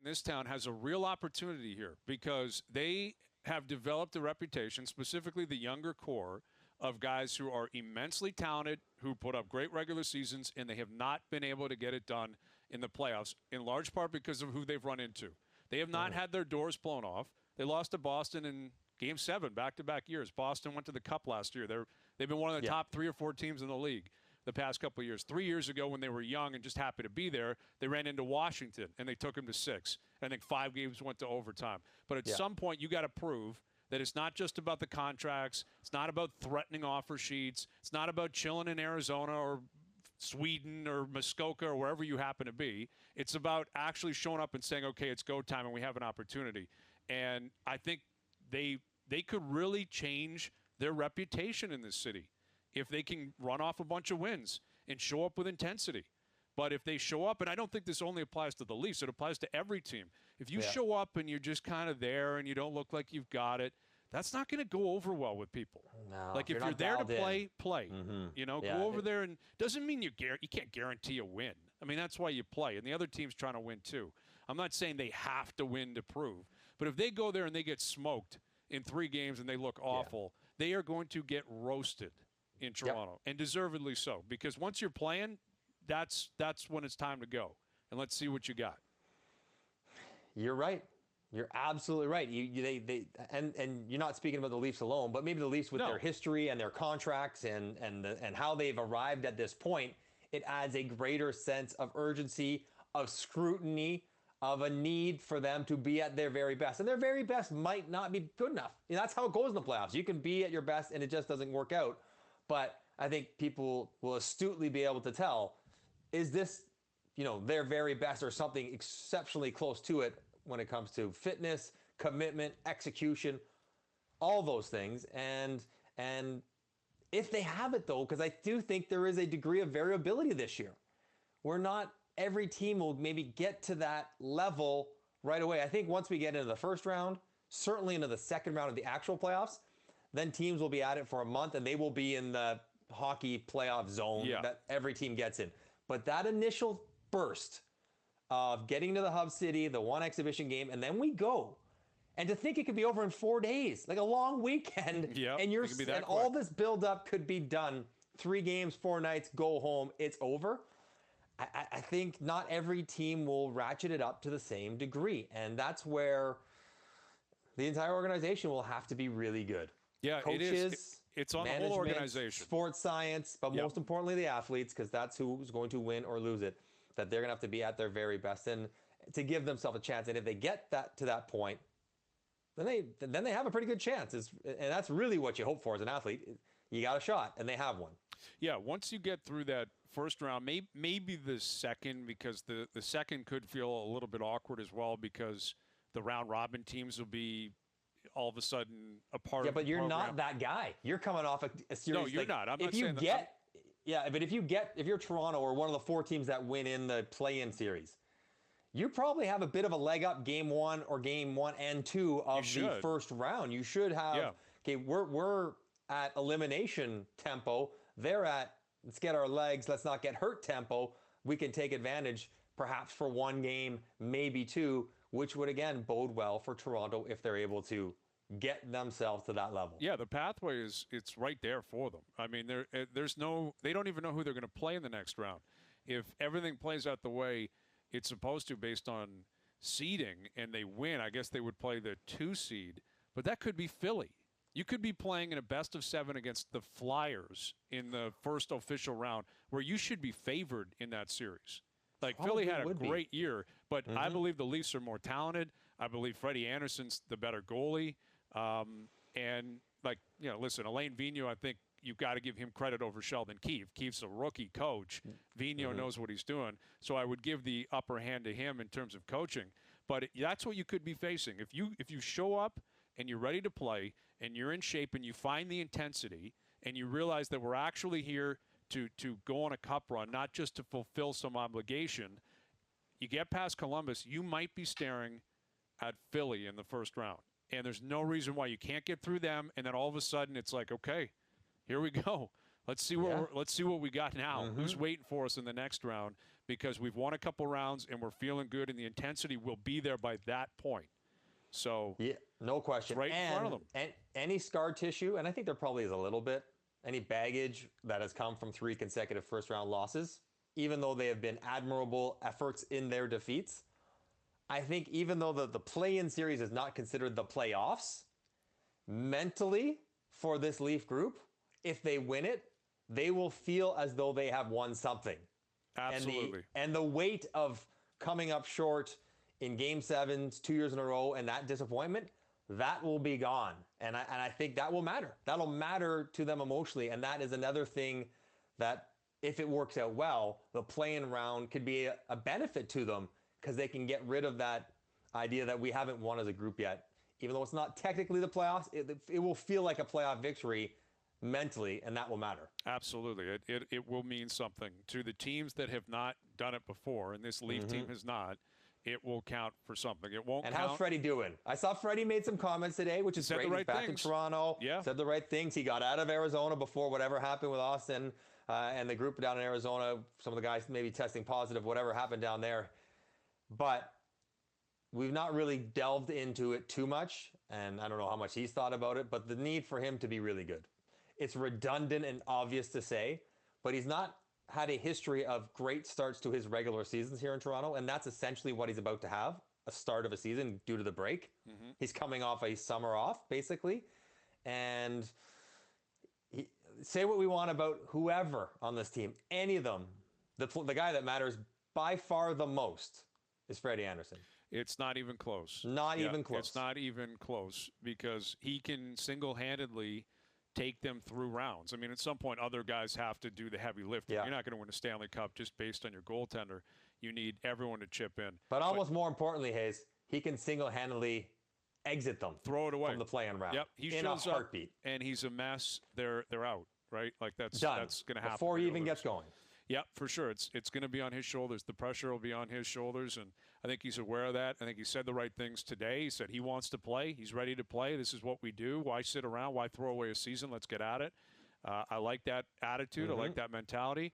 this town has a real opportunity here because they have developed a reputation, specifically the younger core, of guys who are immensely talented, who put up great regular seasons, and they have not been able to get it done in the playoffs, in large part because of who they've run into. They have not had their doors blown off. They lost to Boston in Game 7 back-to-back years. Boston went to the Cup last year. They've been one of the top 3 or 4 teams in the league the past couple of years. 3 years ago when they were young and just happy to be there, they ran into Washington, and they took them to 6. I think 5 games went to overtime. But at some point, you got to prove that it's not just about the contracts. It's not about threatening offer sheets. It's not about chilling in Arizona or Sweden or Muskoka or wherever you happen to be. It's about actually showing up and saying, okay, it's go time and we have an opportunity. And I think they could really change their reputation in this city if they can run off a bunch of wins and show up with intensity. But if they show up, and I don't think this only applies to the Leafs, it applies to every team. If you show up and you're just kind of there and you don't look like you've got it, that's not going to go over well with people. No, like if you're there to play. Mm-hmm. You know, go over there, and doesn't mean you can't guarantee a win. I mean, that's why you play, and the other team's trying to win too. I'm not saying they have to win to prove, but if they go there and they get smoked in 3 games and they look awful, they are going to get roasted in Toronto, and deservedly so, because once you're playing, that's when it's time to go. And let's see what you got. You're right. You're absolutely right. And you're not speaking about the Leafs alone, but maybe the Leafs with their history and their contracts and how they've arrived at this point, it adds a greater sense of urgency, of scrutiny, of a need for them to be at their very best. And their very best might not be good enough. You know, that's how it goes in the playoffs. You can be at your best and it just doesn't work out. But I think people will astutely be able to tell, is this, their very best or something exceptionally close to it when it comes to fitness, commitment, execution, all those things. And if they have it, though, because I do think there is a degree of variability this year. Every team will maybe get to that level right away. I think once we get into the first round, certainly into the second round of the actual playoffs, then teams will be at it for a month and they will be in the hockey playoff zone that every team gets in. But that initial burst of getting to the hub city, the one exhibition game, and then we go. And to think it could be over in 4 days, like a long weekend, and all this buildup could be done. 3 games, 4 nights, go home, it's over. I think not every team will ratchet it up to the same degree. And that's where the entire organization will have to be really good. Yeah, coaches, it is. It's on the whole organization. Sports science, but most importantly, the athletes, because that's who's going to win or lose it, that they're going to have to be at their very best and to give themselves a chance. And if they get to that point, then they have a pretty good chance. And that's really what you hope for as an athlete. You got a shot, and they have one. Yeah, once you get through that first round, maybe the second, because the second could feel a little bit awkward as well, because the round-robin teams will be all of a sudden a part of the program. Yeah, but you're not that guy. You're coming off a series. No, you're not. I'm not saying that. But if you're Toronto or one of the 4 teams that win in the play-in series, you probably have a bit of a leg up game 1 or game 1 and 2 of the first round. You should have. Okay, we're at elimination tempo. They're at let's get our legs, let's not get hurt tempo. We can take advantage perhaps for 1 game, maybe 2, which would again bode well for Toronto if they're able to get themselves to that level. Yeah, the pathway it's right there for them. I mean, they don't even know who they're going to play in the next round. If everything plays out the way it's supposed to based on seeding and they win, I guess they would play the 2 seed, but that could be Philly. You could be playing in a best of 7 against the Flyers in the first official round, where you should be favored in that series. Like, Philly had a great year, but I believe the Leafs are more talented. I believe Freddie Anderson's the better goalie. And, listen, Alain Vigneault, I think you've got to give him credit over Sheldon Keefe. Keefe's a rookie coach. Vigneault knows what he's doing. So I would give the upper hand to him in terms of coaching. But that's what you could be facing. If you show up and you're ready to play and you're in shape and you find the intensity and you realize that we're actually here to go on a cup run, not just to fulfill some obligation, you get past Columbus, you might be staring at Philly in the first round. And there's no reason why you can't get through them. And then all of a sudden it's like, okay, here we go. Let's see what we got now. Who's waiting for us in the next round? Because we've won a couple rounds and we're feeling good, and the intensity will be there by that point. So yeah, no question. Right in front of them. And any scar tissue, and I think there probably is a little bit, any baggage that has come from 3 consecutive first-round losses, even though they have been admirable efforts in their defeats. I think even though the play-in series is not considered the playoffs, mentally for this Leaf group, if they win it, they will feel as though they have won something. Absolutely. And the weight of coming up short in Game 7s 2 years in a row and that disappointment, that will be gone. And I think that will matter. That'll matter to them emotionally. And that is another thing that, if it works out well, the play-in round could be a benefit to them, because they can get rid of that idea that we haven't won as a group yet. Even though it's not technically the playoffs, it will feel like a playoff victory mentally, and that will matter. Absolutely. It will mean something to the teams that have not done it before, and this Leaf team has not. It will count for something. It won't. And count. how's Freddie doing? I saw Freddie made some comments today, which is Said great. the right He's back things. in Toronto. Yeah. Said the right things. He got out of Arizona before whatever happened with Austin and the group down in Arizona. Some of the guys maybe testing positive, whatever happened down there. But we've not really delved into it too much, and I don't know how much he's thought about it, but the need for him to be really good. It's redundant and obvious to say, but he's not had a history of great starts to his regular seasons here in Toronto, and that's essentially what he's about to have, a start of a season due to the break. He's coming off a summer off, basically, and say what we want about whoever on this team, any of them, the guy that matters by far the most is Freddie Anderson. It's not even close. Not even close. It's not even close, because he can single-handedly take them through rounds. I mean, at some point, other guys have to do the heavy lifting. Yeah. You're not going to win a Stanley Cup just based on your goaltender. You need everyone to chip in. But almost more importantly, Hayes, he can single-handedly exit them. Throw it away. From the play-in round. Yep. He in shows a heartbeat. up, and he's a mess. They're out, right? Like that's Done. That's going to happen. Before he even gets going. Yep, for sure. It's going to be on his shoulders. The pressure will be on his shoulders, and I think he's aware of that. I think he said the right things today. He said he wants to play. He's ready to play. This is what we do. Why sit around? Why throw away a season? Let's get at it. I like that attitude. I like that mentality.